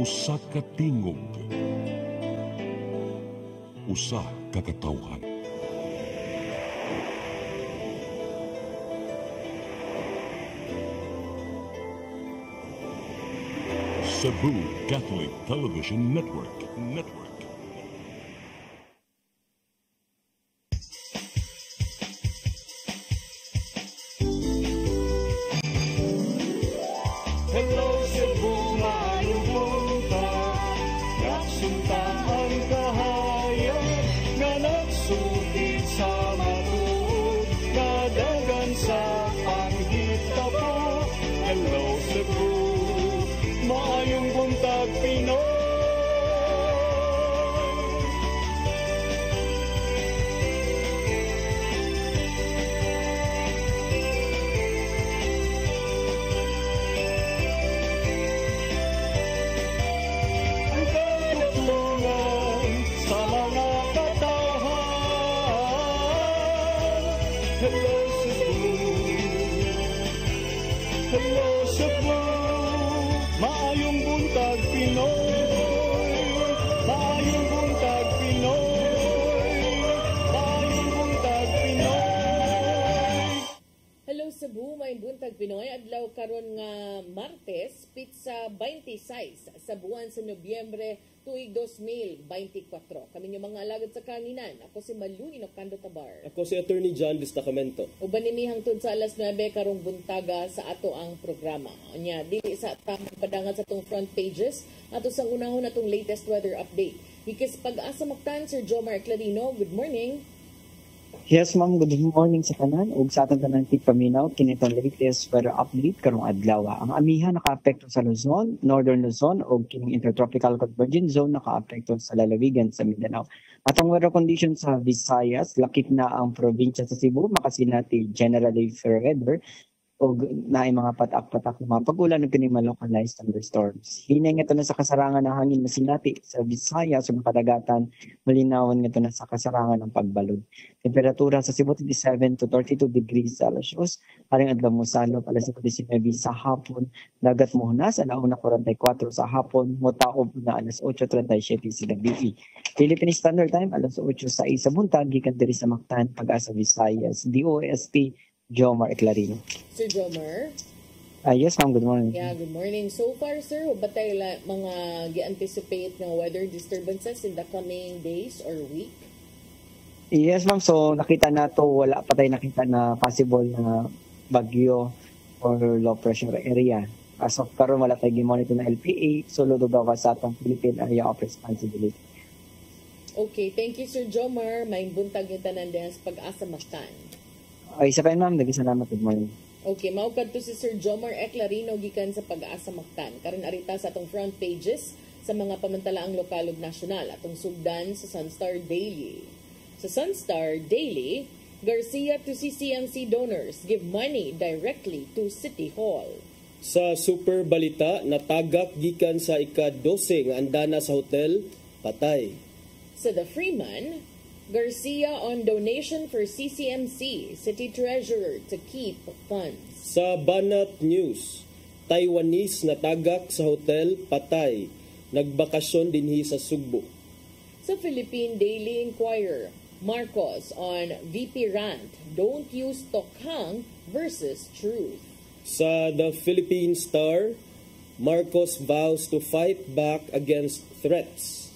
Usa ka tingog, usa ka katawhan. Cebu Catholic Television Network. Hello Cebu, maayong buntag. Nagsunta ang kahayag nga nagsugid sa matuod, nadagan sa panghitabo. Hello Cebu, maayong buntag Pinoy. Ang katutulungan sa mga katawhan. Hello Cebu, hello Cebu, maayong buntag Pinoy, maayong buntag Pinoy, maayong buntag Pinoy. Hello Cebu, may buntag Pinoy. Adlaw karon nga Martes, pizza 26 sa buwan sa Nobyembre tuig 2024. Kami yung mga alagad sa kanginan. Ako si Malu Inocando Tabar. Ako si Attorney John Destacamento. Uban nimi hangtod sa alas 9 karong buntaga sa ato ang programa. Nya dili sa tamang padangan sa tong front pages ato sang unahon atong latest weather update. Hikis pag-asa maktan Sir Jomar Clarino. Good morning. Yes, ma'am. Good morning sa kanan. Ug sa atong tanan tigpaminaw kini itong latest weather update karong adlaw. Ang amihan nakaapekto sa Luzon, Northern Luzon ug kining intertropical convergence zone nakaapekto sa lalawigan sa Mindanao. Atong weather condition sa Visayas, lakip na ang probinsya sa Cebu, makasinati generally fair weather o naay mga patak-patak na mga pag-ulan ug kining mga localized thunderstorms. Hinay nga na sa kasarangan ng hangin masinati sa Visayas ug kadagatan, malinawan nga na sa kasarangan ng pagbalod. Temperatura sa Cebu 27 to 32 degrees Celsius, haring adlaw mo salop alas 19 sa hapon, dagat mo hunas alauna 44 sa hapon, motaob na alas 8:37 sa gabi. Philippine Standard Time alas 8:06 sa buntag gikan diri sa Mactan, Pag-asa Visayas, DOST Jomar Clarino. Sir Jomar. Yes, ma'am. Good morning. Yeah, good morning. So far, sir, batay mga gi-anticipate ng weather disturbances in the coming days or week? Yes, ma'am. So, nakita na to, wala pa tayo nakita na possible na bagyo or low pressure area. As of karon wala tayo gi-monitor na LPA, so ludo daw sa atong Philippine Area of Responsibility. Okay, thank you, Sir Jomar. May buntag yung tanan din sa Pag-asa Mactan. Ay, isa pa yun, ma'am. Nag-salamat. Good morning. Okay, maukad to si Sir Jomar Clarino gikan sa Pag-asa Mactan. Karon arita sa atong front pages sa mga pamantalaang lokal ug nasyonal atong sugdan sa Sunstar Daily. Sa Sunstar Daily, Garcia to CCMC donors give money directly to City Hall. Sa Super Balita, natagak gikan sa ika-12 nga andana sa hotel, patay. Sa The Freeman, Garcia on donation for CCMC, City Treasurer to keep funds. Sa Banat News, Taiwanese natagak sa hotel, patay. Nagbakasyon dinhi sa Sugbo. Sa Philippine Daily Inquirer, Marcos on VP rant, don't use Tokhang versus truth. Sa The Philippine Star, Marcos vows to fight back against threats.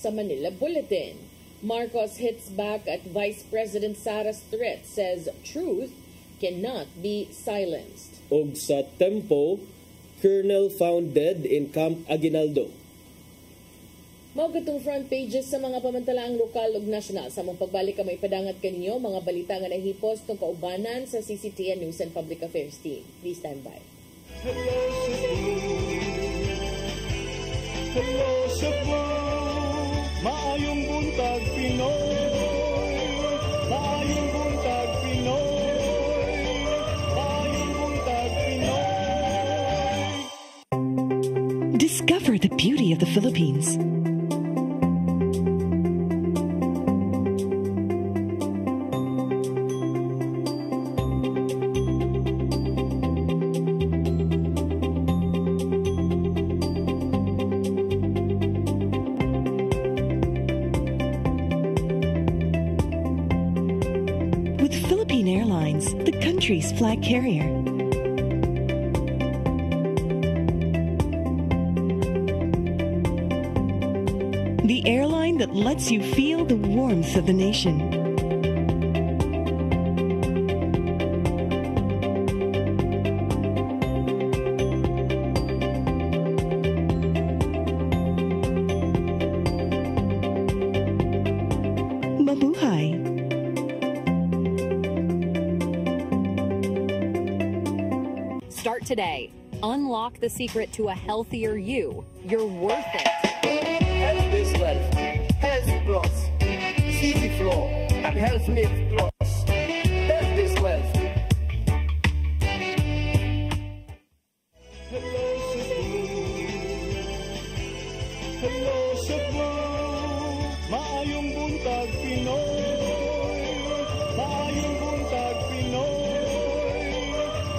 Sa Manila Bulletin, Marcos hits back at Vice President Sara's threat, says truth cannot be silenced. Og sa Tempo, Colonel found dead in Camp Aguinaldo. Mao katong front pages sa mga pamantalaang lokal ug nasyonal. Sa mong pagbalik ka may padangat kaninyo mga balita nga nahipos tong kaubanan sa CCTN News and Public Affairs team. Please stand by. Hello Cebu, hello Cebu, maayong buntag Pinoy, maayong buntag Pinoy, maayong buntag Pinoy. Discover the beauty of the Philippines. country's flag carrier. The airline that lets you feel the warmth of the nation. Mabuhay! Start today. Unlock the secret to a healthier you. You're worth it. Health is wealth. Health Plus. Easy Flow and Health Lift Plus. Health is wealth. Hello Cebu, hello Cebu, maayong buntag Pinoy, maayong buntag Pinoy,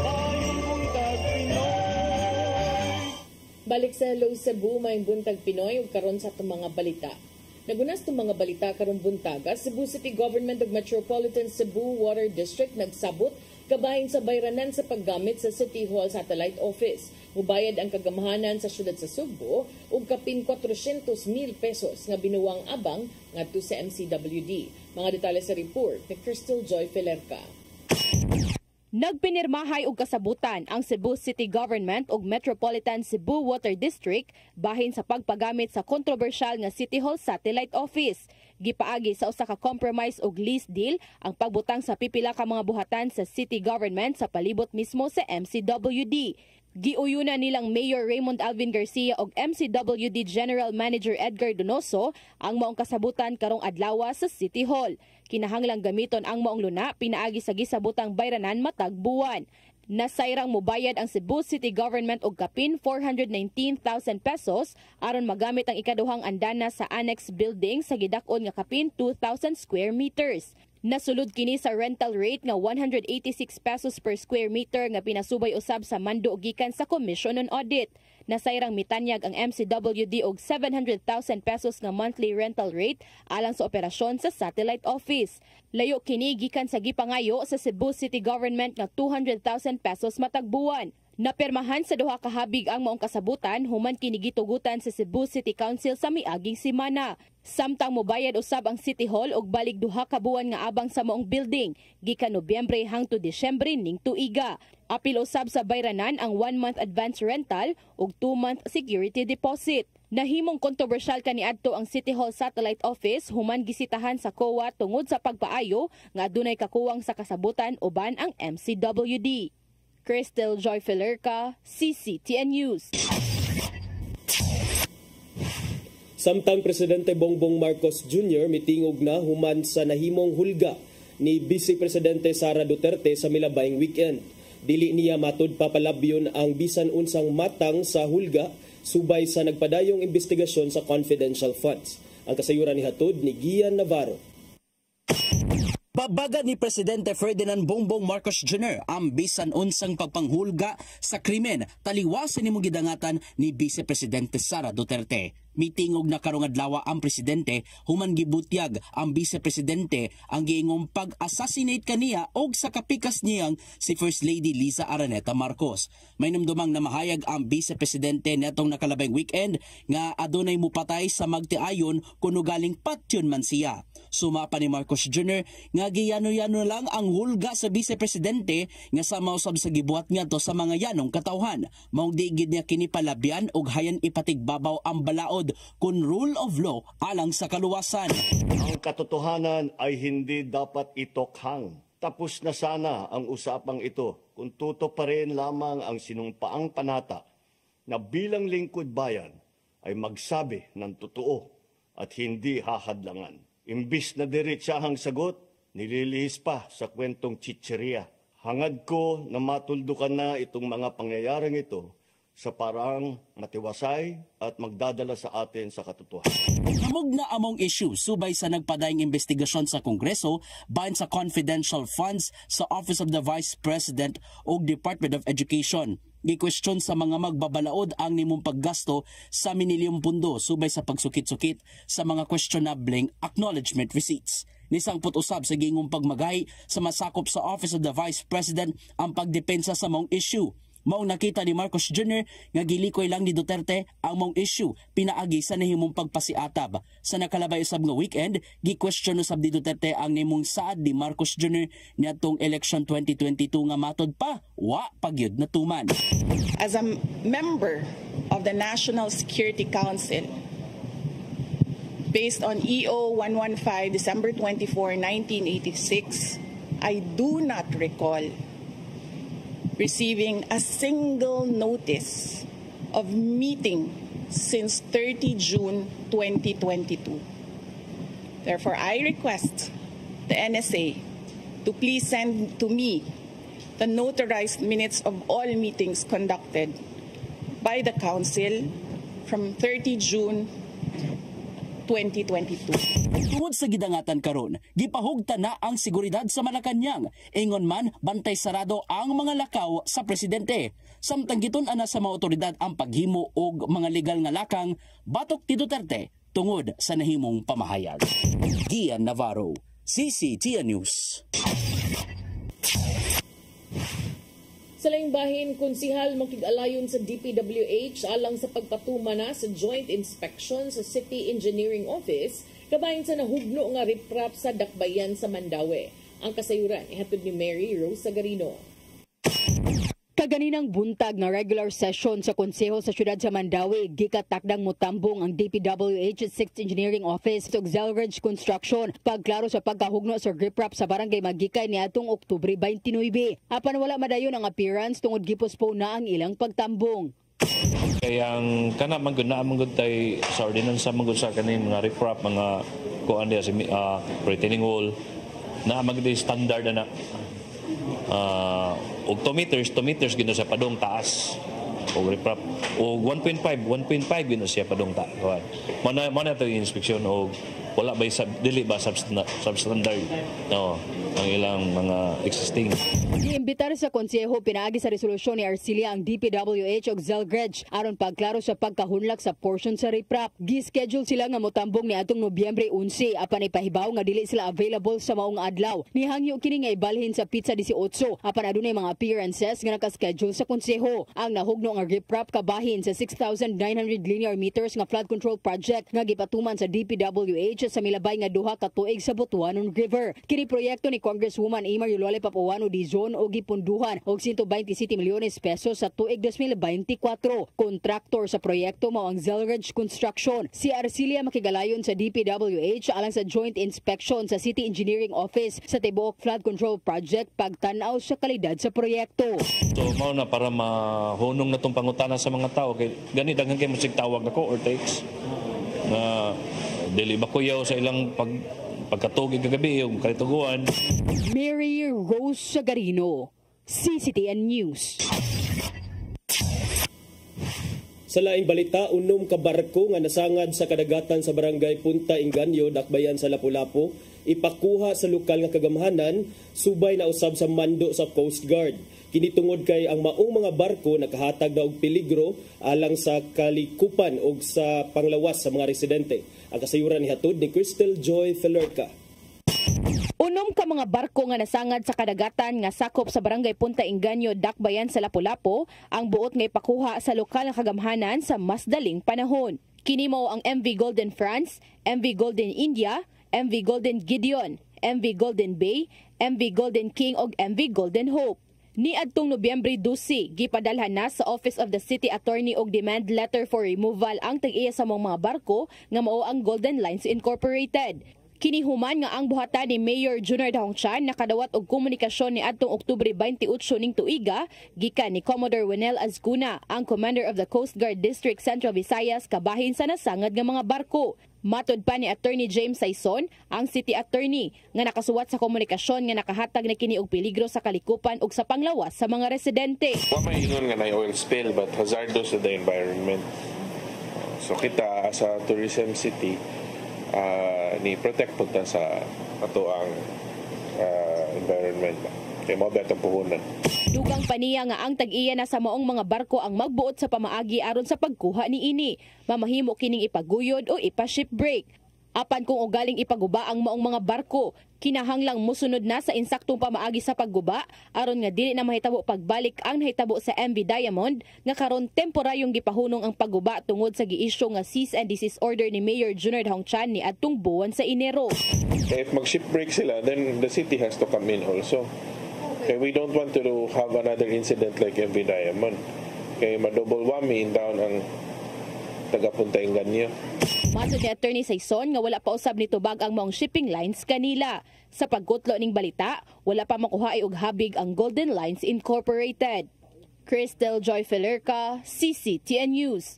maayong buntag Pinoy. Balik sa Hello Cebu, may buntag Pinoy ug karon sa itong mga balita. Nagunas itong mga balita karong buntaga, Cebu City Government ug Metropolitan Cebu Water District nagsabot kabahin sa bayranan sa paggamit sa City Hall Satellite Office. Mubayad ang kagamahanan sa syudad sa Subo ug kapin 400,000 pesos nga binuwang abang ngadto sa MCWD. Mga detalye sa report ni Crystal Joy Felerca. Nagpinirmahay og kasabutan ang Cebu City Government ug Metropolitan Cebu Water District bahin sa pagpagamit sa kontrobersyal nga City Hall Satellite Office. Gipaagi sa usa ka compromise og lease deal ang pagbutang sa pipila ka mga buhatan sa city government sa palibot mismo sa MCWD. Giuyunan nilang Mayor Raymond Alvin Garcia ug MCWD General Manager Edgar Donoso ang maong kasabutan karong adlaw sa City Hall. Kinahanglang gamiton ang maong luna pinaagi sa gisabutang bayranan matag buwan. Nasayrang mobayad ang Cebu City Government og kapin 419,000 pesos aron magamit ang ikaduhang andana sa annex building sa gidak-on nga kapin 2,000 square meters. Nasulod kini sa rental rate nga 186 pesos per square meter nga pinasubay usab sa mando gikan sa Commission on Audit. Nasayrang mitanyag ang MCWD og 700,000 pesos nga monthly rental rate alang sa operasyon sa satellite office. Layo kini gikan sa gipangayo sa Cebu City Government nga 200,000 pesos matag buwan. Napermahan sa duha ka habig ang maong kasabutan human kini gitugutan sa Cebu City Council sa miaging semana. Samtang mobayad usab ang City Hall og balig duha ka buwan nga abang sa maong building gikan Nobyembre hangtod Disyembre ning tuiga. Apil usab sa bayranan ang 1-month advance rental ug 2-month security deposit. Nahimong kontrobersyal kaniadto ang City Hall Satellite Office human gisitahan sa COA tungod sa pagpaayo nga adunay kakuwang sa kasabutan uban ang MCWD. Crystal Joy Felerca, CCTN News. Samtang Presidente Bongbong Marcos Jr. mitingog na human sa nahimong hulga ni Vice Presidente Sara Duterte sa milabayng weekend. Dili niya matud papalabyon ang bisan unsang matang sa hulga subay sa nagpadayong investigasyon sa confidential funds. Ang kasayuran ni hatod ni Gian Navarro. Babaga ni Presidente Ferdinand Bongbong Marcos Jr. ang bisan unsang pagpanghulga sa krimen taliwasan ni mong gidangatan ni Vice Presidente Sara Duterte. Mitingog na karong adlaw ang presidente human gibutyag ang Vice Presidente ang giingong pag-assassinate kaniya og sa kapikas niyang si First Lady Liza Araneta Marcos. May namdumang na mahayag ang Vice Presidente netong nakalabing weekend nga adunay mupatay sa magtiayon kuno galing patyon man siya. Suma pa ni Marcos Jr. nga giyano-yano lang ang hulga sa Vice Presidente nga sama usab sa gibuhat ngadto sa mga yanong katawhan. Maong diigid niya kini palabyan og hayan ipatigbabaw ang balaod kun rule of law alang sa kaluwasan. Ang katotohanan ay hindi dapat itokhang. Tapos na sana ang usapang ito kung tuto pa rin lamang ang sinumpaang panata na bilang lingkod bayan ay magsabi ng totoo at hindi hahadlangan. Imbis na diretsahang sagot, nililihis pa sa kwentong chicheria. Hangad ko na matuldukan na itong mga pangyayaring ito sa parang matiwasay at magdadala sa atin sa katotohanan. Namog na among issue subay sa nagpadayong investigasyon sa Kongreso bahin sa confidential funds sa Office of the Vice President o Department of Education. Gikwestiyon sa mga magbabalaod ang nimong paggasto sa minilyong pundo subay sa pagsukit-sukit sa mga questionableng acknowledgement receipts. Nisangput usab sa gingong pagmagay sa masakop sa Office of the Vice President ang pagdepensa sa maong issue. Maong nakita ni Marcos Jr. nga gilikoy lang ni Duterte ang maong issue pinaagi sa nahimong pagpasiatab. Sa nakalabay usab nga weekend, gi-question usab ni Duterte ang nimong saad ni Marcos Jr. niadtong election 2022 nga matod pa wa pagyud natuman. As a member of the National Security Council, based on EO 115 December 24, 1986, I do not recall receiving a single notice of meeting since 30 June 2022. Therefore, I request the NSA to please send to me the notarized minutes of all meetings conducted by the Council from 30 June 2022. Tungod sa gidangatan karon, gipahugta na ang seguridad sa Malacañang. Ingon man, bantay sarado ang mga lakaw sa presidente. Samtang gitun-ana sa mga otoridad ang paghimo og mga legal nga lakang, batok ti Duterte tungod sa nahimong pamahayag. Gian Navarro, CCTN News. Sa laing bahin, konsihal makig-alayon sa DPWH alang sa pagpatuma na sa joint inspection sa City Engineering Office kabahin sa nahugno nga riprap sa Dakbayan sa Mandaue. Ang kasayuran ihatod ni Mary Rose Sagarino. Kaganinang buntag na regular session sa konseho sa siyudad sa Mandaue, gikatakdang motambong ang DPWH 6th Engineering Office ug Zelridge Construction pagklaro sa pagkahugno sa riprap sa barangay Magikay niadtong Oktubre 29. Apan wala madayon ang appearance tungod gipospone na ang ilang pagtambong. Kaya ang kana man gud na among tay sa ordinance sa mangud sa kaning mga riprap mga kuan dia sa retaining wall na among standard na og 2 meters gino sa padong taas og riprap og 1.5 gino siya padong taas. Mana to inspeksyon og wala ba dili ba substandard no ang ilang mga existing. Giimbitar sa konseho pinaagi sa resolusyon ni Arcilia ang DPWH ug Zelridge aron pagklaro sa pagkahunlak sa portion sa riprap. Gi-schedule sila nga motambong niadtong Nobyembre 11 apan ipahibaw nga dili sila available sa maong adlaw. Nihangyo kini nga ibalhin sa pizza 18 apan adunay mga appearances nga naka-schedule sa konseho. Ang nahugno nga riprap kabahin sa 6,900 linear meters nga flood control project nga gipatuman sa DPWH sa milabay nga duha ka tuig sa Butuanon River. Kini proyekto ni Congresswoman Imar Yolole Papuano Dizon og gipunduhan og 127 milyones pesos sa tuig 2024. Kontraktor sa proyekto mao ang Zelridge Construction. Si Arcilia makigalayon sa DPWH alang sa joint inspection sa City Engineering Office sa tibuok flood control project pagtan-aw sa kalidad sa proyekto. So mao na para mahunong na tong pangutana sa mga tao kay gani daghan kay musig tawag ako or takes na dili ba kuyaw sa ilang pagkatugig kagabi yung kalituguan. Mary Rose Sagarino, CCTN News. Sa laing balita, unom ka barko nga nasangad sa kadagatan sa barangay Punta Inganyo, Dakbayan sa Lapu-Lapu, ipakuha sa lokal nga kagamhanan, subay na usab sa mando sa Coast Guard. Kinitungod kay ang maong mga barko nakahatag na og peligro alang sa kalikupan o sa panglawas sa mga residente. Ang kasayuran ni hatod ni Crystal Joy Felerca. Unom ka mga barko nga nasangad sa kadagatan nga sakop sa barangay Punta Inganyo, Dakbayan sa Lapu-Lapu, ang buot nga ipakuha sa lokal nga kagamhanan sa mas daling panahon. Kini mao ang MV Golden France, MV Golden India, MV Golden Gideon, MV Golden Bay, MV Golden King ug MV Golden Hope. Niadtong Nobyembre 12, gipadalhan na sa Office of the City Attorney og demand letter for removal ang tag-iya sa mga barko nga mao ang Golden Lines Incorporated. Kinihuman nga ang buhatan ni Mayor Junior Dahongchan nakadawat og komunikasyon ni adtong Oktubre 28 ning tuiga gikan ni Commodore Winel Azcuna, ang Commander of the Coast Guard District Central Visayas kabahin sa nasangad nga mga barko. Matod pa ni Attorney James Saison, ang City Attorney, nga nakasuwat sa komunikasyon nga nakahatag na kini og peligro sa kalikupan ug sa panglawas sa mga residente. Wa may ingon nga na oil spill but hazardous to the environment. So kita sa tourism city ni protect po ta sa ato ang environment. Kaya mo ba itong puhunan. Dugang paniya nga ang tag-iya na sa maong mga barko ang magbuot sa pamaagi aron sa pagkuha ni ini. Mamahimo kining ipaguyod o ipa-ship break. Apan kung ugaling ipaguba ang maong mga barko, kinahanglang musunod na sa insaktong pamaagi sa pagguba aron nga dili na mahitabo pagbalik ang nahitabo sa MV Diamond nga karon temporaryong gipahunong ang pagguba tungod sa giisyu nga cease and desist order ni Mayor Junard Hongchan ni adtong buwan sa Enero. If mag-shipbreak sila, then the city has to come in also. Okay, we don't want to have another incident like MV Diamond. Okay, ma-double whammy in down ang taga-Punta Eugenia. Matod ni Attorney Saison nga wala pa usab ni tubag ang maong shipping lines kanila. Sa pagkutlo ning balita, wala pa makuha og habig ang Golden Lines Incorporated. Cristel Joy Felerca, CCTN News.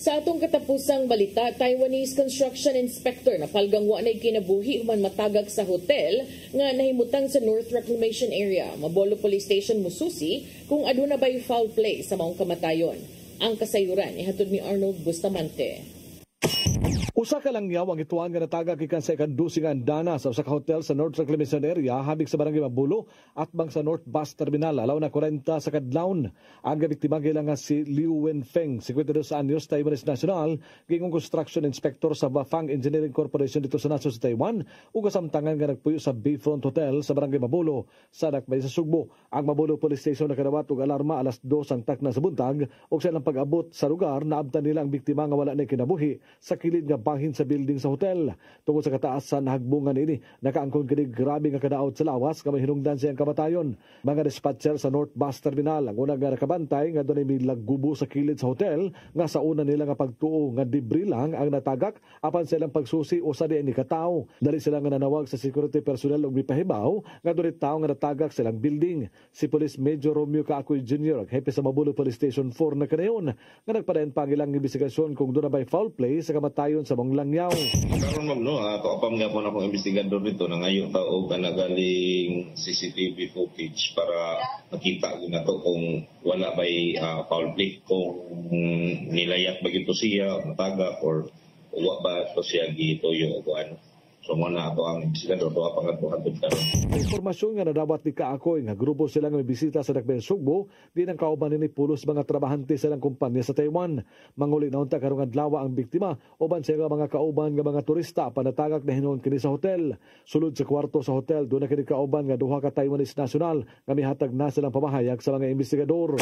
Sa atong katapusang balita, Taiwanese construction inspector na palgang wa nay kinabuhi human matagak sa hotel nga nahimutang sa North Reclamation Area. Mabolo Police Station mususi kung aduna bay foul play sa maong kamatayon. Ang kasayuran ihatod ni Arnold Bustamante. Usa ka lang yaw ang ituan nga natagak gikan sa ikandusing andana sa usa ka hotel sa North Reclamation Area habig sa barangay Mabulo at bang sa North Bus Terminal alaw na 40 sa kadlawon. Ang biktima gila nga si Liu Wenfeng, 52 anyos, Taiwanese national, gingong construction inspector sa Bafang Engineering Corporation dito sa nasod sa Taiwan ug kasamtangan nga nagpuyo sa Bayfront Hotel sa barangay Mabulo sa Dakbay sa Sugbo. Ang Mabulo Police Station nakadawat og alarma alas 2 ang takna sa buntag ug sa ilang pag-abot sa lugar naabtan nila ang biktima nga wala na kinabuhi sa kilid nga bahin sa building sa hotel. Tungod sa kataasan na hagbungan ini, nakaangkon kini grabe nga kadaot sa lawas kamay hinungdan siyang kamatayon. Mga dispatcher sa North Bus Terminal ang unang nga nakabantay nga doon may laggubo sa kilid sa hotel nga sa una nila nga pagtuo nga debris lang ang natagak apan silang pagsusi o sa diin ni katao. Dali sila nga nanawag sa security personnel og mipahibaw nga doon tao nga natagak silang building. Si Police Major Romeo Kaakoy Jr. ang hepe sa Mabulo Police Station 4 na kanayon nga nagpadayon pa ang ilang investigasyon kung doon na bay foul play sa kamatayon sa mga langyaw. Karon ma'am no, kaupam nga po na akong investigador dito na ngayon taog na nagaling CCTV footage para makita ko na to kung wala ba'y foul play, kung nilayak ba ito siya, matagak, or wala ba ito siya gitoyo o ano. So muna ato ang investigador to pangatbuhan karon. Informasyon nga nadawat ni Kaakoy nga grupo sila nga bisita sa Dakbayan Sugbo di nang kauban ni pulos mga trabahante sa ilang kumpanya sa Taiwan. Manguli na unta karong adlaw ang biktima uban sa mga kauban nga mga turista panatagak na hinuon kini sa hotel. Sulod sa kwarto sa hotel do na kini kauban nga duha ka Taiwanese national nga mihatag na silang pamahayag sa mga investigador.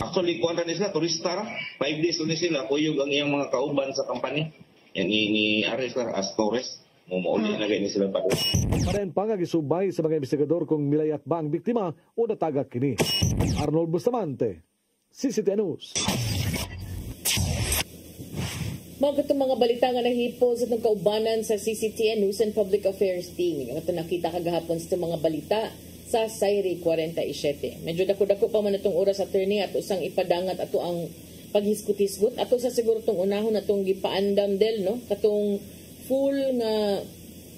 Actually kuan ni sila turista ra. 5 days ni sila kuyog ang iyang mga kauban sa company. Yan ni arrest as tourist. Mumuuli na ganyan sila pa. Parayan pa nga gisubay sa mga investigador kung milayat ba ang biktima o natagak kini. Arnold Bustamante, CCTN News. Mga itong mga balita nga nahipo sa itong kaubanan sa CCTN News and Public Affairs Team. Ito nakita kagahapon sa mga balita sa Sairi 47. Medyo dako-dako pa man itong oras, attorney, at usang ipadangat ato ang paghisgot-hisgot. Ato sa siguro itong unahon na itong gipaandam del, no? Katong full nga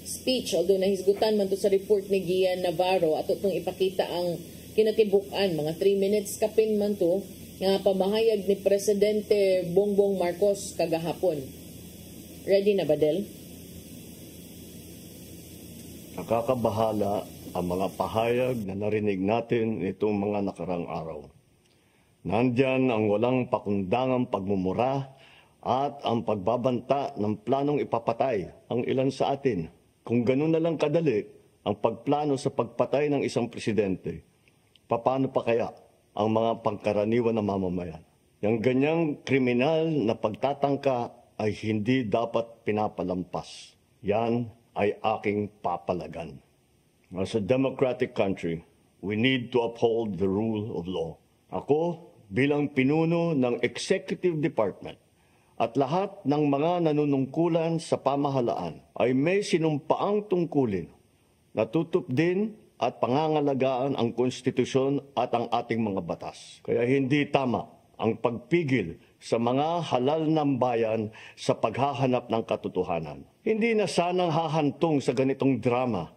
speech, although nahisgutan man to sa report ni Gian Navarro, ato itong ipakita ang kinatibukan, mga 3 minutes kapin man to, nga pamahayag ni Presidente Bongbong Marcos kagahapon. Ready na ba, Del? Nakakabahala ang mga pahayag na narinig natin itong mga nakarang araw. Nandyan ang walang pakundangang pagmumura at ang pagbabanta ng planong ipapatay ang ilan sa atin. Kung ganun na lang kadali ang pagplano sa pagpatay ng isang presidente, paano pa kaya ang mga pangkaraniwan na mamamayan? Yang ganyang kriminal na pagtatangka ay hindi dapat pinapalampas. Yan ay aking papalagan. As a democratic country, we need to uphold the rule of law. Ako, bilang pinuno ng Executive Department, at lahat ng mga nanunungkulan sa pamahalaan ay may sinumpaang tungkulin na tutupdin at pangangalagaan ang konstitusyon at ang ating mga batas. Kaya hindi tama ang pagpigil sa mga halal ng bayan sa paghahanap ng katotohanan. Hindi na sanang hahantong sa ganitong drama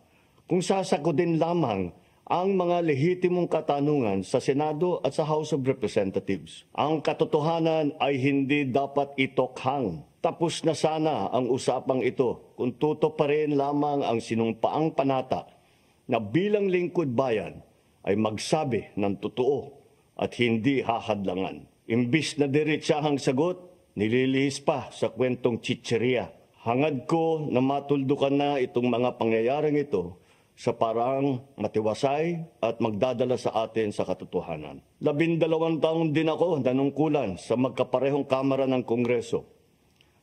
kung sasagutin lamang ang mga lehitimong katanungan sa Senado at sa House of Representatives. Ang katotohanan ay hindi dapat itokhang. Tapos na sana ang usapang ito kung tutuparin lamang ang sinumpaang panata na bilang lingkod bayan ay magsabi ng totoo at hindi hahadlangan. Imbis na diretsahang sagot, nililihis pa sa kwentong chicheria. Hangad ko na matuldukan na itong mga pangyayaring ito sa parang matiwasay at magdadala sa atin sa katotohanan. 12 taon din ako nanungkulan sa magkaparehong kamara ng Kongreso.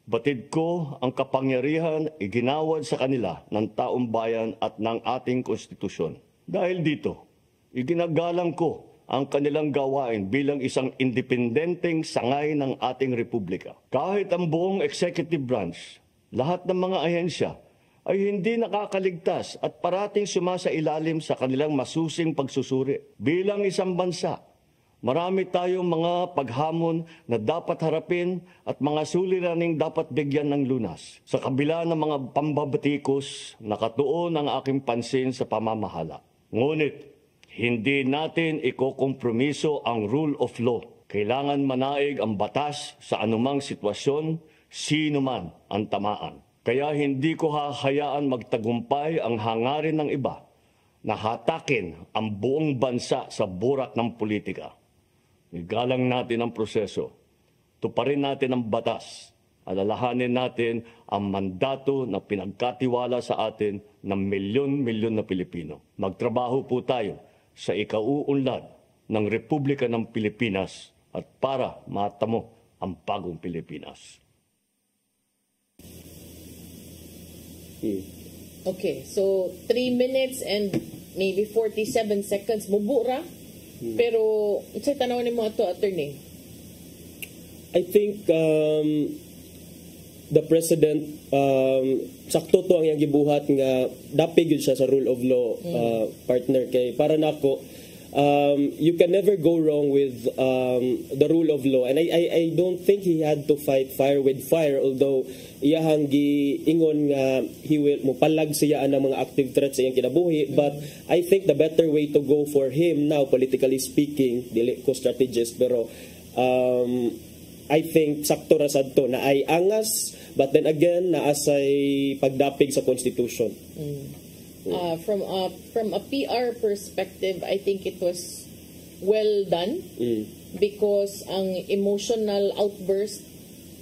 Batid ko ang kapangyarihan iginawad sa kanila ng taong bayan at ng ating konstitusyon. Dahil dito, iginagalang ko ang kanilang gawain bilang isang independenteng sangay ng ating republika. Kahit ang buong executive branch, lahat ng mga ahensya ay hindi nakakaligtas at parating sumasailalim sa kanilang masusing pagsusuri. Bilang isang bansa, marami tayong mga paghamon na dapat harapin at mga suliraning dapat bigyan ng lunas. Sa kabila ng mga pambabatikos, nakatuon ang aking pansin sa pamamahala. Ngunit, hindi natin ikokompromiso ang rule of law. Kailangan manaig ang batas sa anumang sitwasyon, sino man ang tamaan. Kaya hindi ko hahayaan magtagumpay ang hangarin ng iba na hatakin ang buong bansa sa burak ng politika. Igalang natin ang proseso, tuparin natin ang batas, alalahanin natin ang mandato na pinagkatiwala sa atin ng milyon-milyon na Pilipino. Magtrabaho po tayo sa ikauunlad ng Republika ng Pilipinas at para matamo ang bagong Pilipinas. Okay, so 3 minutes and maybe 47 seconds mubura. Pero sa tanaw ni mo ato, attorney? I think the president sakto to ang iyang gibuhat nga dapig yun siya sa rule of law partner kay para nako you can never go wrong with the rule of law, and I don't think he had to fight fire with fire, although iyahang giingon nga he will mupalag siya ang mga active threats sa iyang kinabuhi. But I think the better way to go for him now, politically speaking, dili ko strategist, pero I think sakto ra sad to na ay angas, but then again naasay pagdapig sa constitution. From a PR perspective, I think it was well done because ang emotional outburst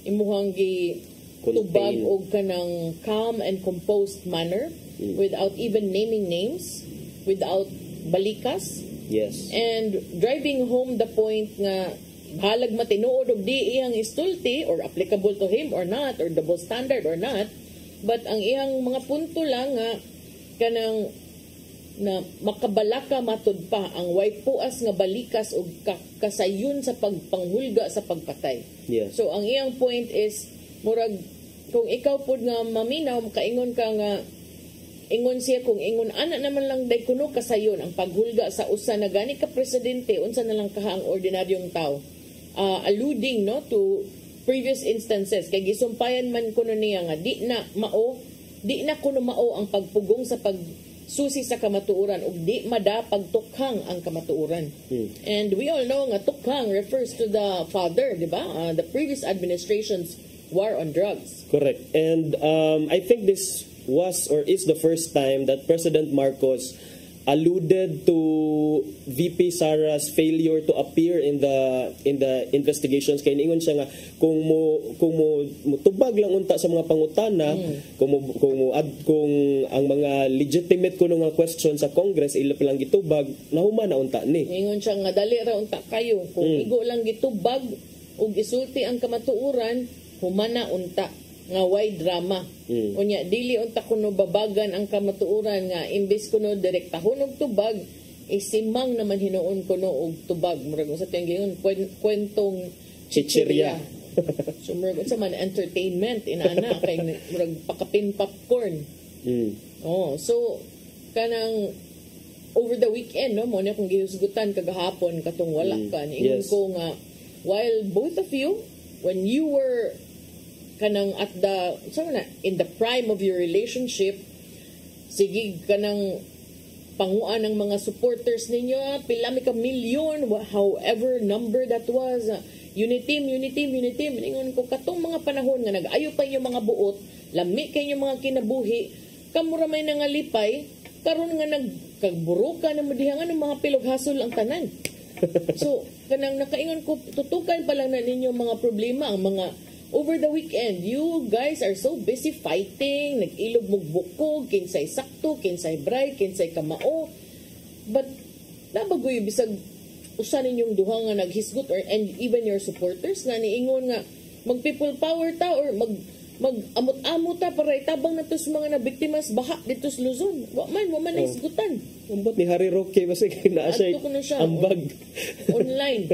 imuhang tubag og kanang calm and composed manner without even naming names, without balikas. Yes. And driving home the point nga halag matinuod og di iyang istulti or applicable to him or not, or double standard or not, but ang iyang mga punto lang nga kanang na makabalaka matud pa ang way puas nga balikas og kasayon sa pagpanghulga sa pagpatay. Yes. So ang iyang point is murag kung ikaw pud nga maminaw kaingon ka nga ingon siya kung ingon ana naman lang day kuno kasayon ang paghulga sa usa na gani ka presidente unsa na lang kaha ang ordinaryong tao, alluding no to previous instances kay gisumpayan man kuno niya nga di na kuno mao ang pagpugong sa pagsusi sa kamatuoran ug di mada pagtukhang ang kamatuoran. And we all know nga tukhang refers to the father, di ba? The previous administration's war on drugs. Correct. And I think this was or is the first time that President Marcos alluded to VP Sara's failure to appear in the investigations. Kay niingon siya nga kung mo tubag lang unta sa mga pangutana, kung ang mga legitimate kuno nga question sa Congress ila lang gitubag, nahuman na unta ni. Ingon siya nga dali ra unta kayo kung igo lang gitubag ug gisulti ang kamatuoran, humana unta nga way drama. Unya dili unta kuno babagan ang kamatuoran nga imbes kuno direktahon og tubag isimang naman hinuon kuno og tubag murag sa tiyang kwentong chicheria. So murag sa man entertainment inana kay murag pakapin popcorn. So kanang over the weekend no mo na kung gihusgutan kagahapon katong wala ka ingon ko nga while both of you when you were kanang at the in the prime of your relationship, sige kanang panguan ng mga supporters ninyo, pila mi ka milyon, however number that was, unity, ingon ko katong mga panahon nga nag-ayo pa yung mga buot, lami kayo mga kinabuhi, kamura may nangalipay, karon nga nagkagburuka na madihangan ng mga piloghasol ang tanan. So kanang nakaingon ko tutukan pa lang na ninyo mga problema, ang mga over the weekend, you guys are so busy fighting, nag-ilog mo bukog, kinsay sakto, kinsay bray, kinsay kamao. But, nabagoy, bisag usa ninyong duha nga naghisgot or and even your supporters nga niingon nga mag-people power ta or mag-amot-amot ta para itabang na to sa mga nabiktimas baha dito sa Luzon. Wa man nahisgutan. Ambot ni Harry Roque kasi naa siya ambag. Online.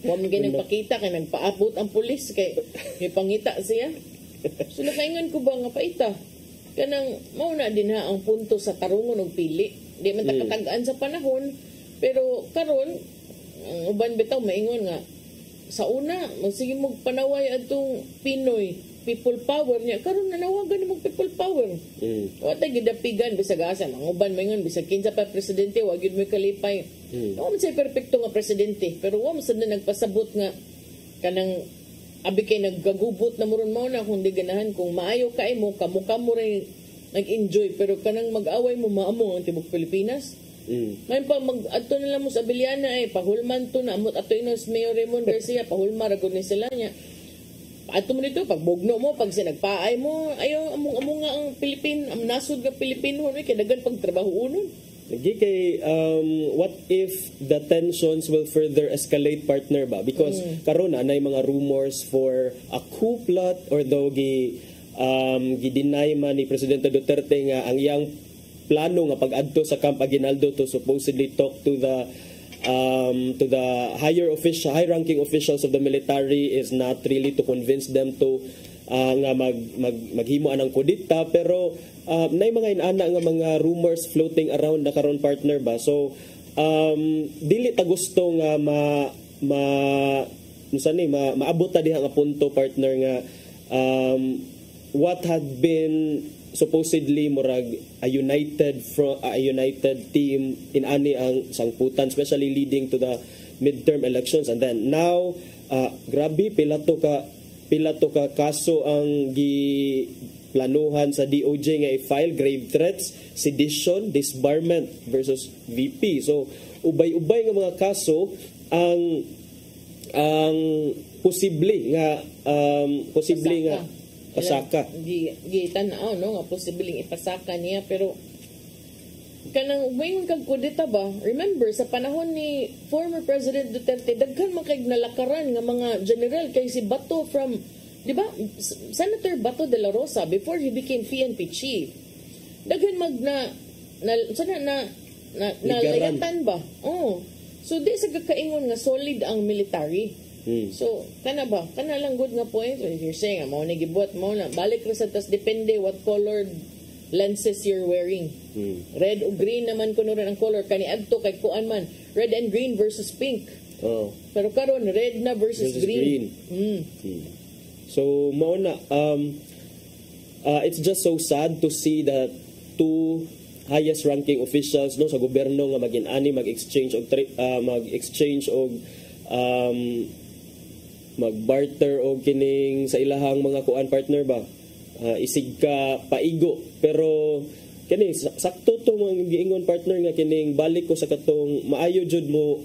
Wa man ganang pakita kay nagpaabot ang pulis kay may pangita siya. So nakaingon ko ba nga paita? Kanang mao na din ha ang punto sa tarungon og pili. Di man ta katagaan sa panahon pero karon ang uban bitaw maingon nga sa una sige mo panaway adtong Pinoy people power niya karon nanawagan mo people power. Wa ta gidapigan bisag asa ang uban maingon bisag kinsa pa presidente wa gyud mo kalipay. Wa man say perpekto nga presidente pero wa man sad na nagpasabot nga kanang abi kay naggagubot na muron mao na kung di ganahan kung maayo kay mo kamo ray nag-enjoy pero kanang mag-away mo maamo ang tibok Pilipinas. May pa adto nila mo sa Abiliana pahulman to na amot ato inos Mayor Raymond Garcia pahulma ra gud ni sila niya. Ato mo nito pag bugno mo pag sinagpaay mo ayo among nga ang Pilipin ang nasud nga Pilipino kay dagan pag trabaho unon. Lagi kay what if the tensions will further escalate partner ba because karon na mga rumors for a coup plot or daw gi-deny man ni Presidente Duterte nga ang iyang plano nga pag-adto sa Camp Aguinaldo to supposedly talk to the high-ranking officials of the military is not really to convince them to nga maghimo anang kudita pero nay mga inana nga mga rumors floating around na karon partner ba so dili ta gusto nga maabot ta diha nga punto partner nga what had been supposedly murag a united team in ani ang sangputan especially leading to the midterm elections and then now grabe pila to ka kaso ang giplanuhan sa DOJ nga i-file grave threats, sedition, disbarment versus VP. So ubay-ubay nga mga kaso ang posible nga pasaka. Gitanaw no nga posibleng ipasaka niya pero kanang mayon kag kudeta ba? Remember sa panahon ni former President Duterte daghan man kay nalakaran nga mga general kay si Bato from di ba Senator Bato de la Rosa before he became PNP chief. Daghan nalayatan ba? Oh. So di sa kakaingon nga solid ang military. So, kana lang good nga point. So, if you're saying, mo na gibuhat mo na, balik rin sa tas depende what colored lenses you're wearing. Red o green naman kuno rin ang color. Kani adto kay kuan man. Red and green versus pink. Pero karon red na versus green. So, mo na, it's just so sad to see that two highest ranking officials no sa gobyerno nga magin-ani mag-exchange og mag-barter o kining sa ilahang mga kuan partner ba isig ka paigo pero kini sakto to mga giingon partner nga kining balik ko sa katong maayo jud mo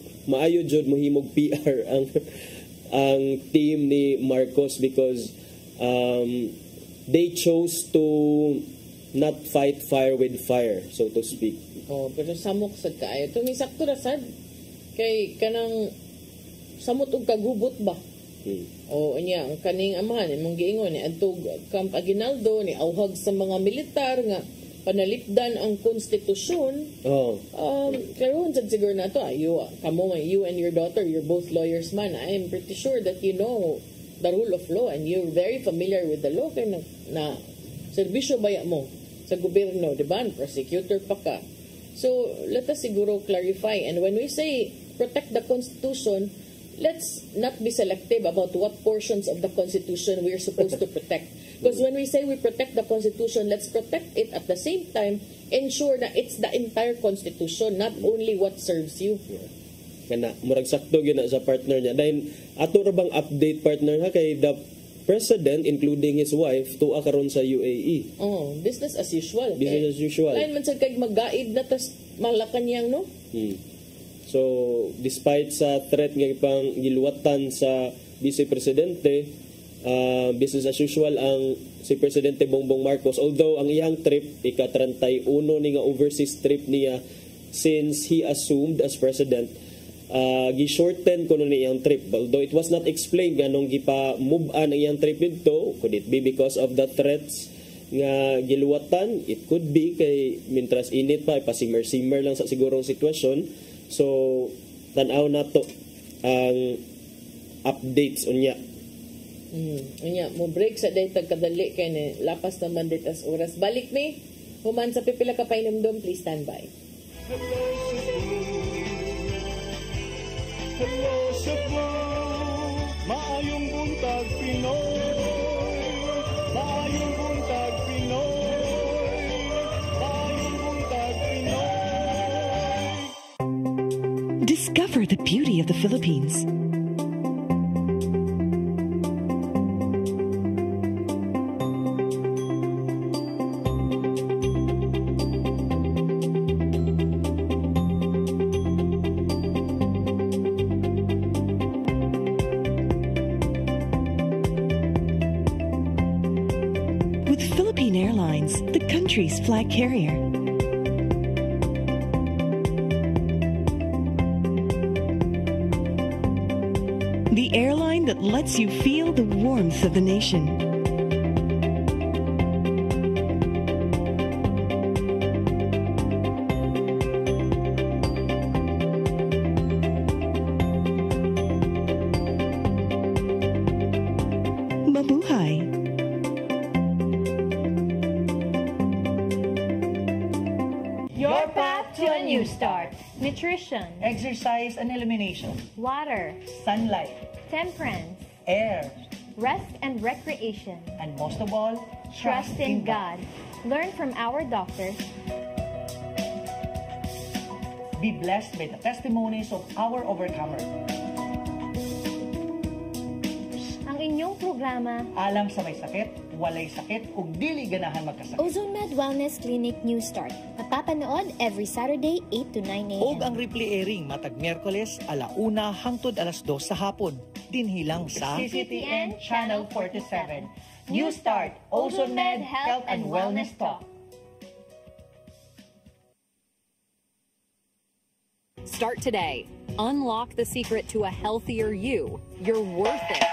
himog PR ang team ni Marcos because they chose to not fight fire with fire so to speak. Pero samok sad kaayo to ni sakto ra sad kay kanang samot og kagubot ba. Nya ang kaning amahan imong giingon ni adto Camp Aguinaldo ni awhag sa mga militar nga panalipdan ang konstitusyon. Karon sad siguro na to you and your daughter you're both lawyers man. I am pretty sure that you know the rule of law and you're very familiar with the law kay na serbisyo baya mo sa gobyerno, di ba? Prosecutor pa ka. So let us siguro clarify and when we say protect the Constitution, let's not be selective about what portions of the Constitution we're supposed to protect. Because when we say we protect the Constitution, let's protect it at the same time, ensure that it's the entire Constitution, not only what serves you. Kana, murag sakto gyud na sa partner niya. Dahil ato ra bang update partner ha kay the President, including his wife, tuwa karon sa UAE. Business as usual. Business as usual. Lain man sa kay mag-guide na tas Malacanang no? So, despite sa threat nga ipang giluwatan sa Vice Presidente, business as usual ang si Presidente Bongbong Marcos, although ang iyang trip ika-31 ni nga overseas trip niya since he assumed as president, gi-shorten ko ni iyang trip, although it was not explained ganong gipa-move an ang iyang trip dito. Could it be because of the threats nga giluwatan? It could be kay mintras init pa, ipasimmer-simmer lang sa sigurong sitwasyon. So tan-aw na to ang updates unya. Unya mo break sa daytag kadali kay ni lapas naman ditas oras. Balik mi human sa pipila ka painumdum, please stand by. Hello Cebu, maayong buntag Pinoy, maayong buntag Pinoy, maayong buntag Pinoy. Discover the beauty of the Philippines. Philippine Airlines, the country's flag carrier. The airline that lets you feel the warmth of the nation. Mabuhay. Your path to a new start. Nutrition. Exercise and elimination. Water. Sunlight. Temperance. Air. Rest and recreation. And most of all, Trust in God. Learn from our doctors. Be blessed by the testimonies of our overcomers. Ang inyong programa, Alam sa may sakit, walay sakit, ug dili ganahan magkasakit. Ozone Med Wellness Clinic New Start. Mapapanood every Saturday 8 to 9 a.m. Og ang replay airing matag Miyerkules 1:00 hangtod 2:00 sa hapon. Dinhilang sa CCTN Channel 47. New Start, Ozone Med Health and Wellness Talk. Start today. Unlock the secret to a healthier you. You're worth it.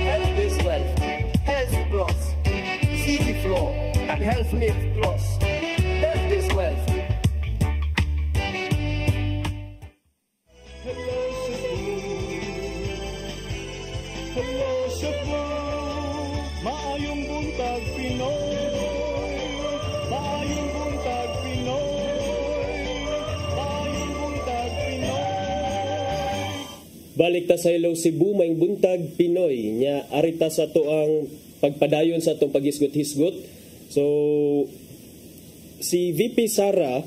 Health is wealth. Health Plus. CG Flow and Health Lift Plus. Health is wealth. Hello Cebu, maayong buntag Pinoy, maayong buntag Pinoy, maayong buntag Pinoy. Balik ta sa Hello Cebu, may buntag Pinoy nya arita sa to ang pagpadayon sa atong paghisgot-hisgot. So si VP Sara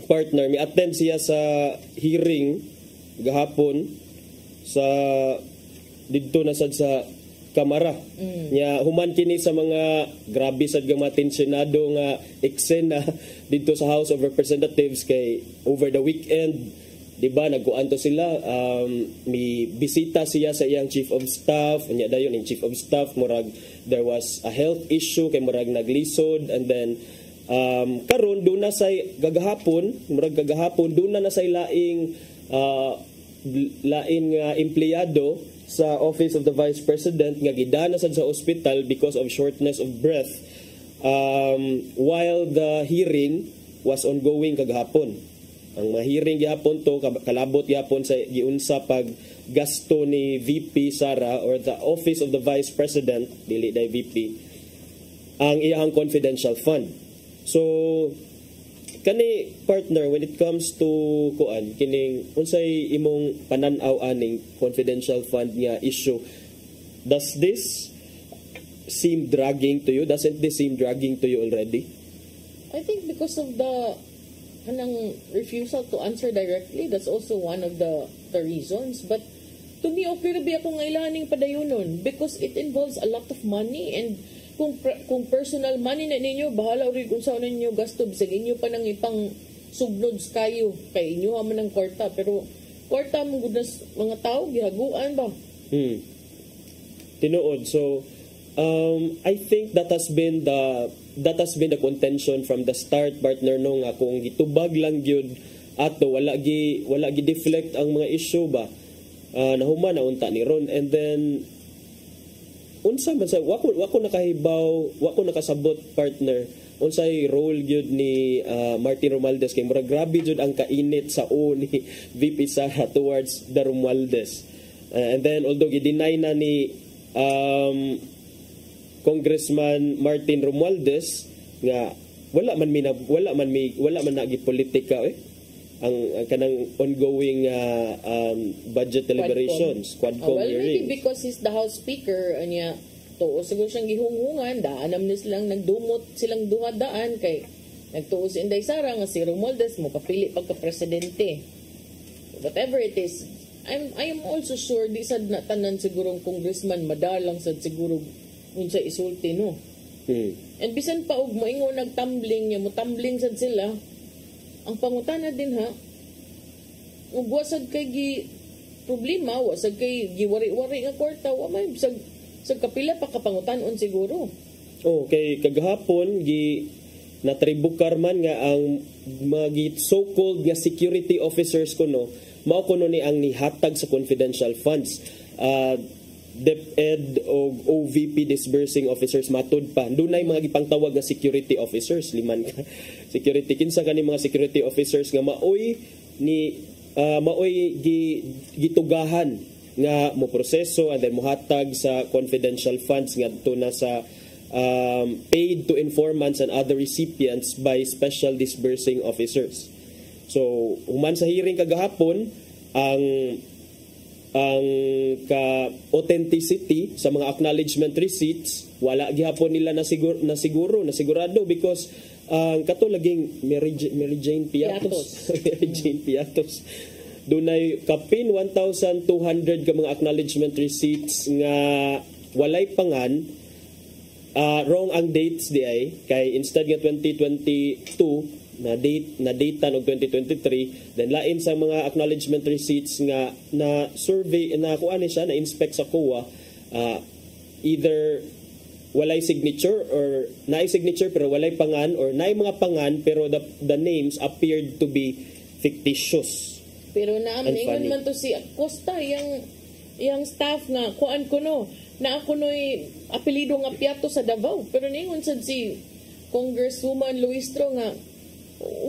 partner mi attend siya sa hearing gahapon sa didto na sad sa kamara nya human kini sa mga grabe sad nga matensyonado nga eksena didto sa House of Representatives kay over the weekend, di ba, nagkuan to sila, may bisita siya sa iyang chief of staff, nya dayon yung chief of staff murag there was a health issue kay murag naglisod, and then karon do na say gagahapon do na say laing nga empleyado sa Office of the Vice President nga gidana sad sa ospital because of shortness of breath while the hearing was ongoing kagahapon. Ang hearing gihapon to kalabot gihapon sa giunsa pag gasto ni VP Sara or the Office of the Vice President, dili day VP, ang iyang confidential fund. So kani partner, when it comes to kuan kining unsay imong panan-aw aning confidential fund nga issue, does this seem dragging to you? Doesn't this seem dragging to you already? I think because of the refusal to answer directly, that's also one of the reasons. But to me, okay na ba akong ngailaning padayunon because it involves a lot of money, and kung personal money na ninyo, bahala rin kung saan ninyo gasto. Bisag inyo pa nang ipang sugnods kayo. Kaya inyo haman ng kwarta. Pero kwarta mong gudas mga tao, gihaguan ba? tinuod. So I think that has been the contention from the start, partner, no, nga kung gitubag lang gyud ato wala gi deflect ang mga issue ba, nahuman na unta ni Ron, and then unsa man sa wako nakasabot, partner, unsay role gyud ni Martin Romualdez, kay murag grabe jud ang kainit sa ni VP Sara towards the Romualdez. And then although gi-deny na ni Congressman Martin Romualdez nga wala man nagi politika ang kanang ongoing budget deliberations, Quadcom hearings. Maybe because he's the House Speaker, anya tuo siguro siyang gihunghungan, daanam ni silang nagdumot silang duhadaan kay nagtuo si Inday Sara nga si Romualdez mo papili pagka-presidente. Whatever it is, I am also sure di sad na tanan sigurong congressman madalang sad siguro unsa isulti, no. And bisan pa og moingon nagtumbling niya, mo tumbling sad sila. Ang pangutana din ha, ug wasag kay gi problema, wasag kay giwari-wari nga kwarta, wa may sa kapila pa kapangutan-on siguro. Okay, kagahapon natribukar man nga ang mga so-called nga security officers kuno, mao kuno ni ang nihatag sa confidential funds. DepEd o OVP disbursing officers matud pa. Dunay mga gipangtawag nga security officers, liman ka security, kinsa kani mga security officers nga maoy gitugahan nga mo proseso and then mohatag sa confidential funds nga na sa paid to informants and other recipients by special disbursing officers. So human sa hearing kagahapon, ang ka-authenticity sa mga acknowledgement receipts wala gihapon nila nasigurado because kato laging Mary Jane Piatos Mary Jane Piatos dunay kapin 1,200 ka mga acknowledgement receipts nga walay pangan. Wrong ang dates di ay kay instead nga 2022 na data og 2023, then lain sa mga acknowledgement receipts nga na survey na kuan siya na inspect sa COA, either walay signature or naay signature pero walay pangan, or naay mga pangan pero the names appeared to be fictitious. Pero naamingon man to si Acosta, yang staff nga kuan kuno na ako noy apelyido nga Piato sa Davao, pero ningon sad si Congresswoman Luistro nga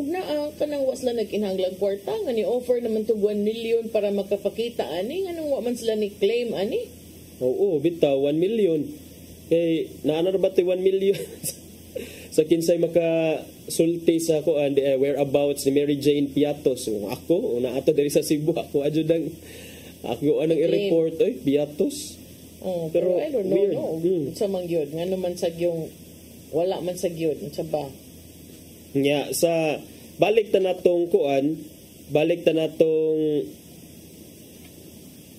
na kanang wasla nag-inhanglang kwarta nga ni offer naman to 1 million para makapakita ani nga nang wa man sila ni claim ani. Oo, bitaw 1 million. Kay naano ba 1 million sa kinsay makasulti sa kuan whereabouts ni Mary Jane Piatos. So, ako na ato diri sa Cebu, ako adjudang ako anang i-report Piatos. Pero I don't know sa mangyod nga naman sa yung wala man sa gyud sa ba. Nya sa balik ta natong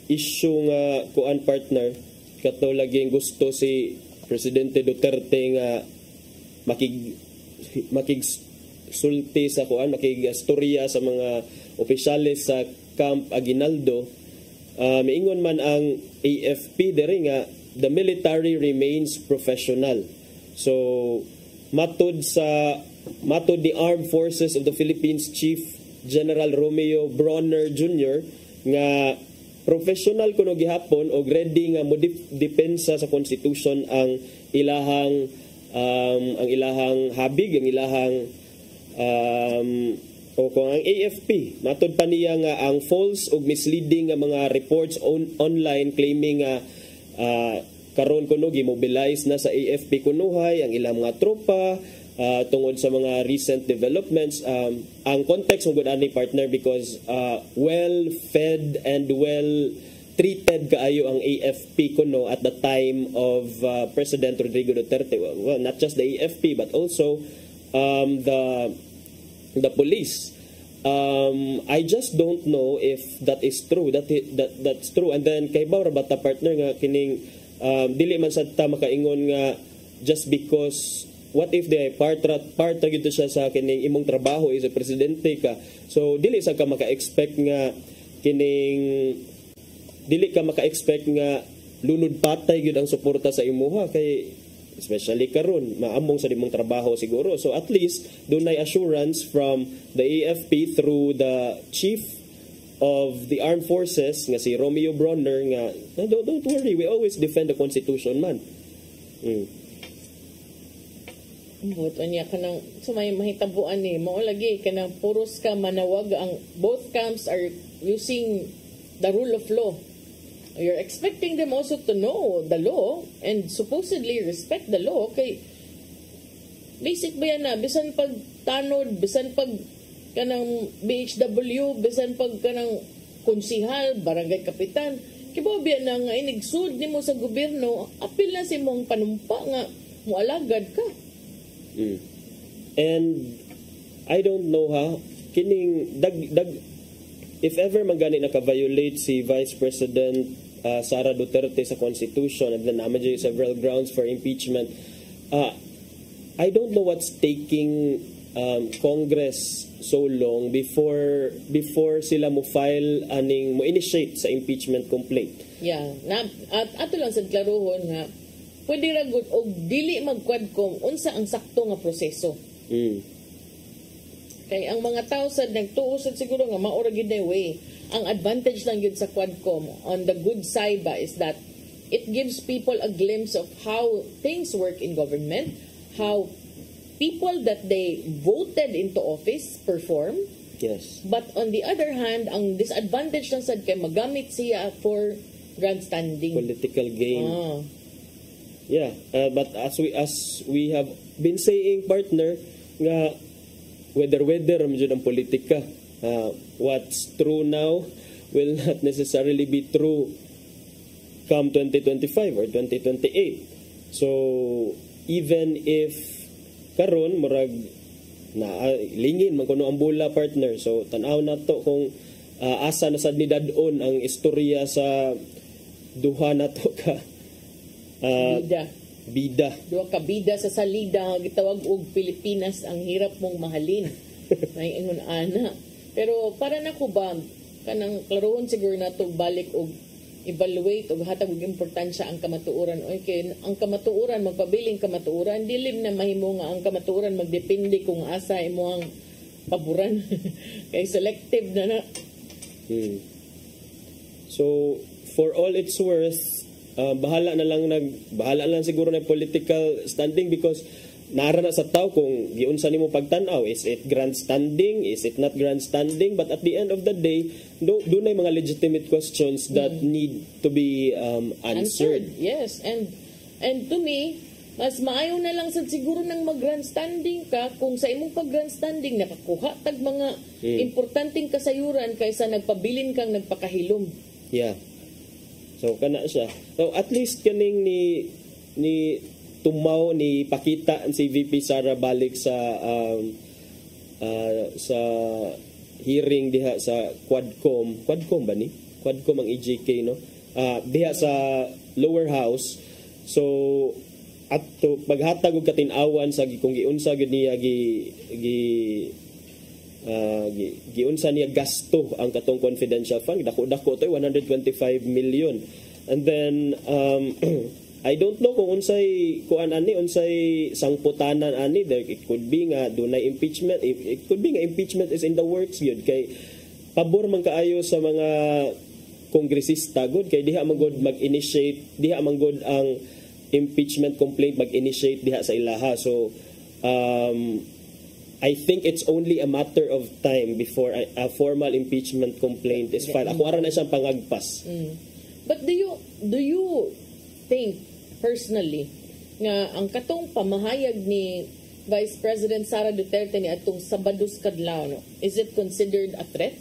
issue nga kuan, partner, kato laging gusto si Presidente Duterte nga makigsulti sa kuan, makigastorya sa mga opisyales sa Camp Aguinaldo. Miingon man ang AFP diri nga the military remains professional. So matod the Armed Forces of the Philippines Chief General Romeo Bronner Jr. nga professional kuno gihapon og ready nga mo depensa sa Constitution ang ilahang habig, ang ilahang kung ang AFP matod pa niya nga ang false ug misleading nga mga reports online claiming nga karon kuno gi-mobilize na sa AFP kunuhay ang ilang mga tropa tungod sa mga recent developments. Ang context mo gud ani, partner, because well-fed and well-treated kaayo ang AFP kuno at the time of President Rodrigo Duterte. Well, not just the AFP but also the police. I just don't know if that is true. That's true. And then kay bawra bata, partner, nga kining dili man sad ta makaingon nga just because what if they part gito siya sa kining imong trabaho is a presidente ka. So dili ka maka-expect nga lunod patay gyud ang suporta sa imuha kay especially karon maamong sa dimong trabaho siguro. So at least dunay assurance from the AFP through the Chief of the Armed Forces nga si Romeo Bronner nga don't worry, we always defend the Constitution man. Buto niya kanang sumay mahitabuan ni mao lagi kanang puros ka manawag ang both camps are using the rule of law. You're expecting them also to know the law and supposedly respect the law kay basic ba yan na bisan pag tanod, bisan pag kanang BHW, bisan pag kanang konsihal, barangay kapitan, kibaw biya na nga inigsud nimo sa gobyerno, apil na si mong panumpa nga mualagad ka. And I don't know kining if ever magani naka-violate si Vice President Sara Duterte sa Constitution and then naman several grounds for impeachment, I don't know what's taking Congress so long before sila mo file mo initiate sa impeachment complaint. Yeah, at ato lang sa klaruhon nga pwede ra gud og dili magquadcom unsa ang sakto nga proseso. Kay ang mga tao sad nagtuusad siguro nga mao ra gid na way. Ang advantage lang yun sa Quadcom on the good side ba is that it gives people a glimpse of how things work in government, how people that they voted into office perform. Yes. But on the other hand, ang disadvantage lang sad kay magamit siya for grandstanding. Political gain. Yeah, but as we have been saying, partner, nga whether jud ang politika. What's true now will not necessarily be true come 2025 or 2028. So even if karon murag na lingin man kuno ang bula, partner, so tan-aw na to kung asa na sad ni dadon ang istorya sa duha na to ka bida. Duha ka bida sa salida nga gitawag og Pilipinas ang hirap mong mahalin. May ingon ana. Pero para na ko ba kanang klaroon siguro nato balik og evaluate og hatag og importansya ang kamatuoran. Okay, ang kamatuoran magpabiling kamatuoran dilim na mahimo nga ang kamatuoran magdepende kung asa imo ang paboran. Kay selective na. So for all it's worth, bahala lang siguro na political standing because nara na sa tao kung giunsa nimo pagtan-aw, is it grandstanding, is it not grandstanding, but at the end of the day dunay mga legitimate questions that need to be answered. Yes, and to me mas maayo na lang sad siguro nang mag-grandstanding ka kung sa imong pag-grandstanding nakakuha tag mga importanteng kasayuran kaysa nagpabilin kang nagpakahilom. Yeah. So kana siya. So at least kaning ni tumaw ni pakita si VP Sara balik sa hearing diha sa Quadcom ba ni? Quadcom ang EJK, no? Diha sa lower house. So at to paghatag og katin-awan sa kung giunsa gid niya giunsa niya gasto ang katong confidential fund, dako-dako to 125 million. And then I don't know kung unsay sangputanan ani. It could be nga dunay impeachment. It could be nga impeachment is in the works yun. Kay pabor man kaayo sa mga kongresista gud kay diha man gud mag-initiate, diha man gud ang impeachment complaint mag-initiate diha sa ilaha. So I think it's only a matter of time before a formal impeachment complaint is filed. Ako ara na siyang pangagpas. But do you think personally nga ang katong pamahayag ni Vice President Sara Duterte ni atong Sabados kadlaw, no, is it considered a threat?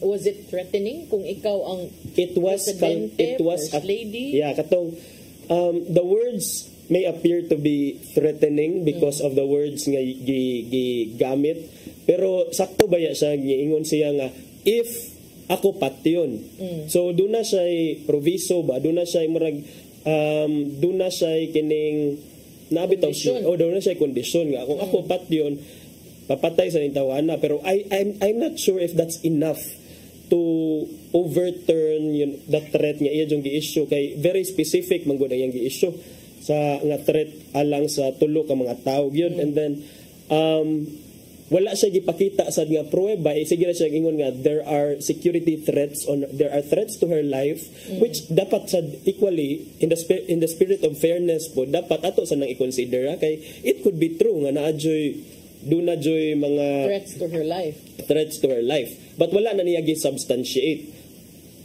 Was it threatening kung ikaw ang presidente, first lady? Yeah, katong the words may appear to be threatening because of the words nga gigamit, pero sakto ba siya giingon siya nga if ako patyon. So doon na siya proviso ba, doon na siya murag doon na siya kining nabitaw siya, o doon na siya kondisyon nga kung ako patyon papatay sa nintawana, pero I'm not sure if that's enough to overturn the threat nga iya yung gi-issue kay very specific man gud ang gi-issue sa nga threat alang sa tulo ka mga tawo gyud. And then wala siya gipakita sad nga pruweba, sige na siya ingon nga there are security threats there are threats to her life, which dapat sad equally in the spirit of fairness po dapat ato sa nang i-consider kay it could be true nga naadyoy do na joy mga threats to her life, but wala na niya gi-substantiate.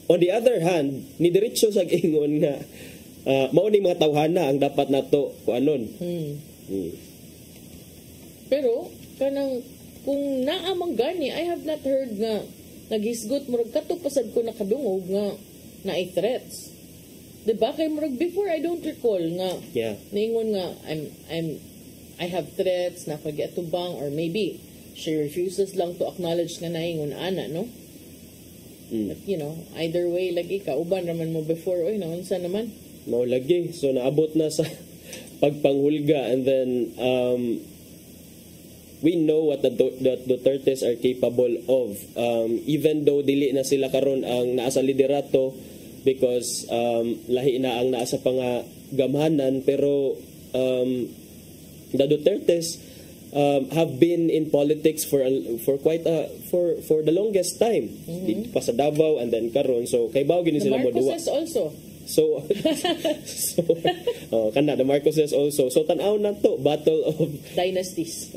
On the other hand, ni diretso sa ingon nga mao ni mga tawhana ang dapat nato kuanon. Pero kanang kung naamang gani, I have not heard nga nagisgot murag katupasad ko nakadungog nga na threats. Diba? Kay murag before I don't recall nga ningon nga I have threats na pag-atubang, or maybe she refuses lang to acknowledge nga naingon ana, no? But you know, either way lagi ka uban raman mo before oy naunsa naman. Mao lagi. So naabot na sa pagpanghulga, and then we know what the Dutertes are capable of. Even though dili na sila karon ang naa sa liderato because lahi na ang naa sa pangagamhanan, pero the Dutertes have been in politics for the longest time. Dito pa sa Davao and then karon, so kay bawo gini sila mo duwa. Marcoses also. So kana the Marcoses also. So tan-aw na to, battle of dynasties.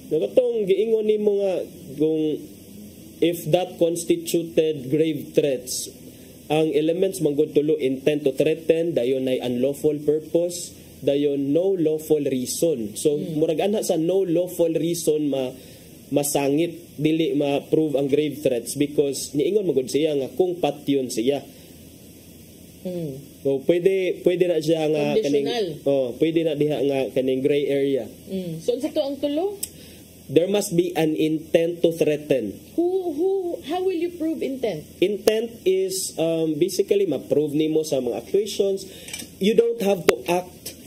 Nakatong giingon nimo nga kung if that constituted grave threats, ang elements manggod tulo: intent to threaten, dayon ay unlawful purpose, dayon no lawful reason. So murag anha sa no lawful reason masangit dili ma-prove ang grave threats because niingon magud siya nga kung patyon siya. So pwede na siya nga kaning pwede na diha nga kaning gray area. So sa to ang tulo, there must be an intent to threaten. How will you prove intent? Intent is basically ma-prove nimo sa mga accusations. You don't have to act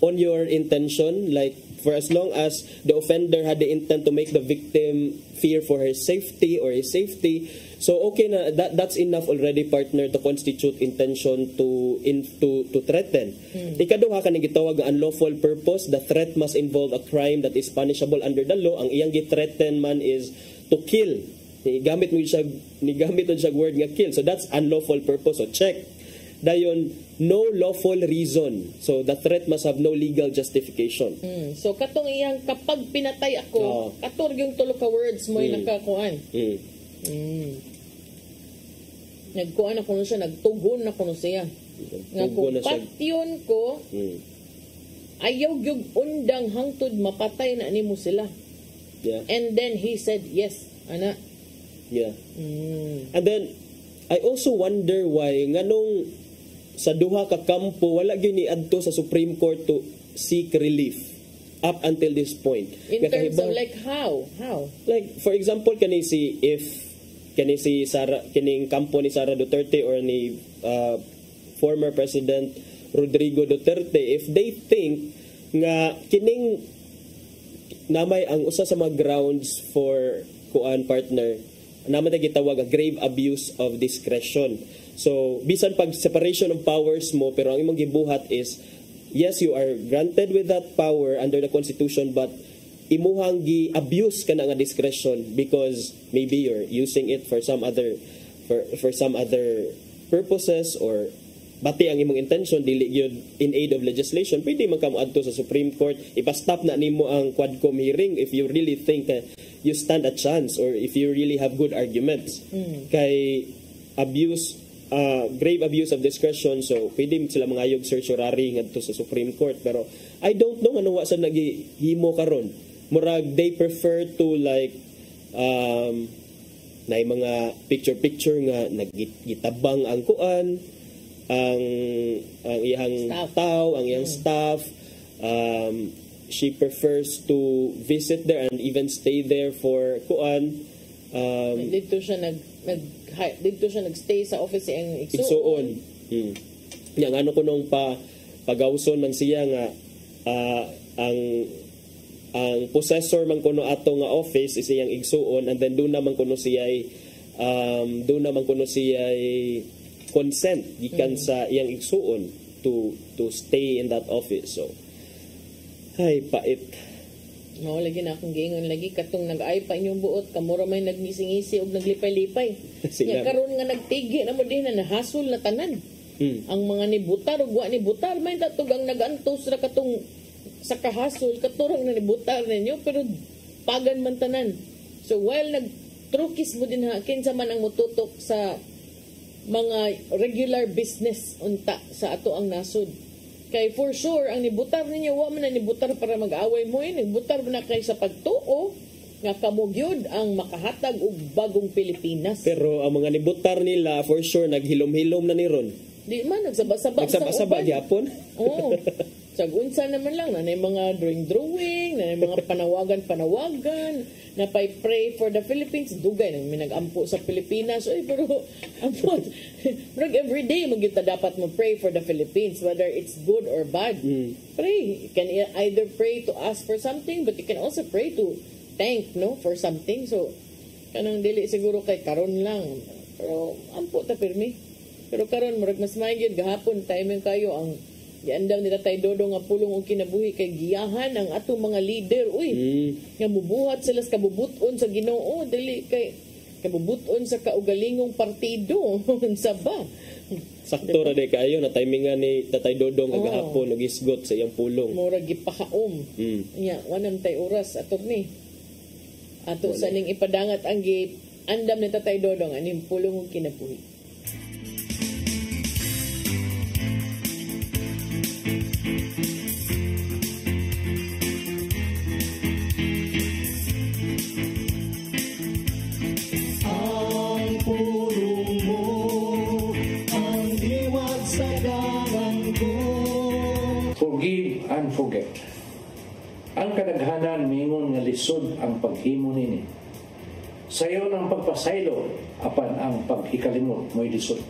on your intention, like for as long as the offender had the intent to make the victim fear for her safety or his safety. So okay na, that's enough already, partner, to constitute intention to threaten. Ikaduha kaning gitawag nga unlawful purpose. The threat must involve a crime that is punishable under the law. Ang iyang githreaten man is to kill. Nigamit mo siya word nga kill. So that's unlawful purpose. So check. Dayon, no lawful reason. So the threat must have no legal justification. So katong iyang kapag pinatay ako, kator yung tulo ka words mo yung nakakuan. Nagkuan ako na siya, nagtugon ako na siya. Nga kung patyon ko, ayaw yung undang hangtod mapatay na nimo sila. And then he said, yes, ana. And then, I also wonder why, nganong sa duha ka kampo, wala gyud ni adto sa Supreme Court to seek relief up until this point. In terms of like how? Like, for example, kining kampo ni Sara Duterte or ni former President Rodrigo Duterte, if they think nga kining namay ang usa sa mga grounds for kuan, partner, naman na gitawag a grave abuse of discretion. So bisan pag separation of powers mo, pero ang imong gibuhat is yes, you are granted with that power under the Constitution, but imuhang gi-abuse ka na nga discretion because maybe you're using it for some other purposes, or bati ang imong intention dili gyud in aid of legislation. Pwede man ka moadto sa Supreme Court, ipa-stop na nimo ang Quadcom hearing if you really think you stand a chance or if you really have good arguments. Kay grave abuse of discretion, so pwede sila mangayog certiorari ngadto sa Supreme Court, pero I don't know ano wa sa nagihimo karon. Murag they prefer to like na mga picture nga nagitabang ang kuan, ang iyang tao, ang iyang staff. She prefers to visit there and even stay there for kuan. Dito siya nagstay sa office ang igsuon. Yang ano ko nung pagawson man siya nga ang possessor man kuno ato nga office is iyang igsuon, and then doon naman kuno siya ay doon naman kuno siya consent gikan sa iyang igsuon to stay in that office. So ay pait. No, lagi na akong giingon lagi katong nag-ay pa inyong buot kamura may nagngisi-ngisi og naglipay-lipay. Nya karon nga nagtigi na mo din na nahasol na tanan. Ang mga nibutar ug wa nibutar may tatog ang nagantos ra katong sa kahasol katurang na nibutar ninyo pero pagan man tanan. So while nagtrukis mo din ha kinsa man ang mututok sa mga regular business unta sa ato ang nasod. Kay for sure, ang nibutar ninyo, wa man na nibutar para mag-away mo nibutar na kay sa pagtuo, nga kamugyod ang makahatag og bagong Pilipinas. Pero ang mga nibutar nila, for sure, naghilom-hilom na ni Ron. Di man, nagsaba-saba. Nagsaba-saba, gyapon? Oo. Sagunsa naman lang, na mga drawing-drawing, na mga panawagan-panawagan, na pray for the Philippines, dugay nang minag-ampo sa Pilipinas. Oy, pero ampot, everyday magita dapat mo pray for the Philippines, whether it's good or bad. Pray. You can either pray to ask for something, but you can also pray to thank, no, for something. So, kanang dili siguro kay karon lang. Pero ampo ta pirmi. Pero karon murag mas maayod gahapon timing kayo ang giandam nila tay Dodong nga pulong og kinabuhi kay giyahan ang atong mga leader. Uy, nga mubuhat sila sa kabubuton sa Ginoo, dili kay kabubuton sa kaugalingong partido. Unsa ba? Sakto ra day kayo na timingan ni Tatay Dodong gahapon og isgot sa iyang pulong. Murag gipakaom. Nya, wanam tay oras attorney. Ato sa ning ipadangat ang andam ni Tatay Dodong aning pulong og kinabuhi. Forgive and forget. Ang kadaghanan mingon nga lisod ang paghimo nini. Sayo ng pagpasaylo apan ang paghikalimot mo'y lisod.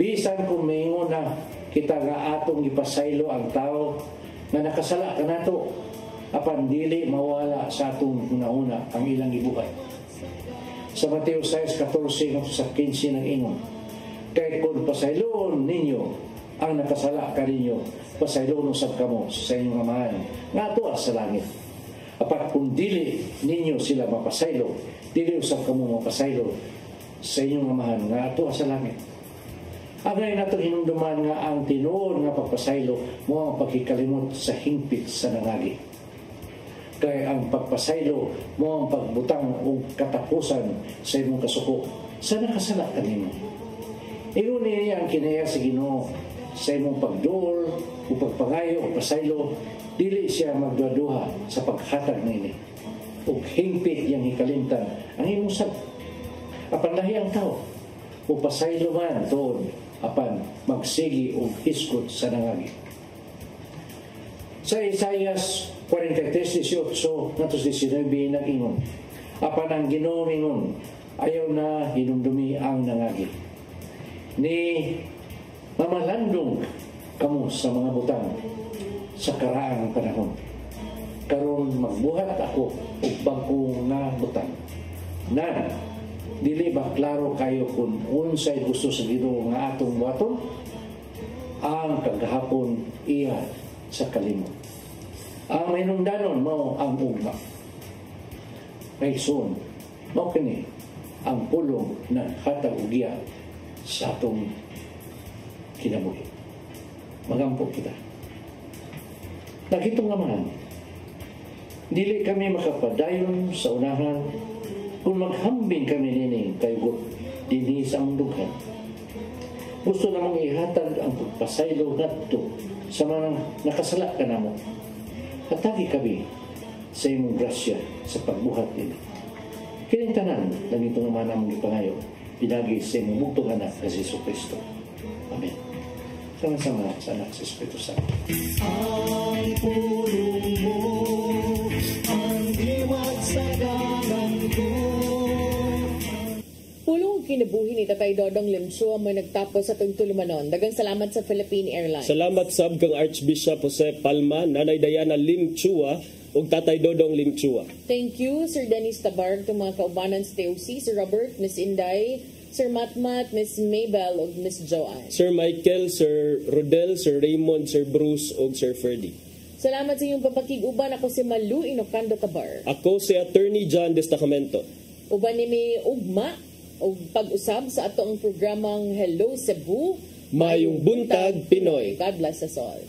Bisan kung mingon na kita nga atong gipasaylo ang tao nga nakasala kanato apan dili mawala sa atong una-una ang ilang gibuhat. Sa Mateo 6:14 sa 15 ng ingon, kay kung pasayloon ninyo ang nakasala kaninyo, pasayloon usab kamo sa inyong amahan nga atuwa sa langit. Apat kung dili ninyo sila mapasaylo, dili usab kamo mapasaylo sa inyong amahan nga atuwa sa langit. Agay nato hinumduman nga ang tinuod nga pagpasaylo mo ang pagkikalimot sa hingpit sa nangagi. Kaya ang pagpasaylo mo ang pagbutang o katapusan sa imong kasuko sa nakasala kanimo. Ingon niya ang kinaya sa Ginoo sa imong pagduol o pagpangayo o pasaylo, dili siya magduha sa paghatag nini. O hingpit yang hikalimtan ang imong sab. Apan lahi ang tao o pasaylo man doon apan magsigi o hiskot sa nangagi. Sa Isaias 43:18 natos 19 nag-ingon, apan ang Ginoo mingon, ayaw na hinumdumi ang nangagi. Ni mamalandong kamo sa mga butang sa karaang panahon. Karon magbuhat ako og bago nga butang. Nan, dili ba klaro kayo kung unsay gusto sa Ginoo nga atong buhaton? Ang kagahapon iya sa kalimot. Ang hinungdanon mo ang ugma. Mayson, mo kini ang pulong na hatag ugya sa atong kinabuhi. Magampo kita. Nakitong naman, dili kami makapadayon sa unahan kung maghambing kami nining kaygot dinhi sa mundughan. Gusto namang ihatag ang pagpasaylo ngadto sa mga nakasala ka namo. Atagi kami sa imong grasya sa pagbuhat nila. Kining tanan, lang ito naman ang gipangayo, pinagi sa imong bugtong anak na si Jesucristo. Amen. Sama-sama sa anak sa Espiritu Santo. Ang pulong mo, ang diwat sa dalan ko. Pulong kinabuhi ni Tatay Dodong Limchua mo nagtapos sa tulumanon. Dagang salamat sa Philippine Airlines. Salamat sab kang Archbishop Jose Palma, Nanay Diana Limchua ug Tatay Dodong Limchua. Thank you, Sir Dennis Tabarg, itong mga kaubanan sa TOC, Sir Robert, Miss Inday, Sir Matmat, Miss Mabel ug Miss Joanne. Sir Michael, Sir Rodel, Sir Raymond, Sir Bruce ug Sir Ferdy. Salamat sa inyong papakiguban. Ako si Malu Inocando Tabar. Ako si Attorney John Destacamento. Uban ni may ugma o pag-usab sa ato ang programang Hello Cebu. Mayong buntag Pinoy. God bless us all.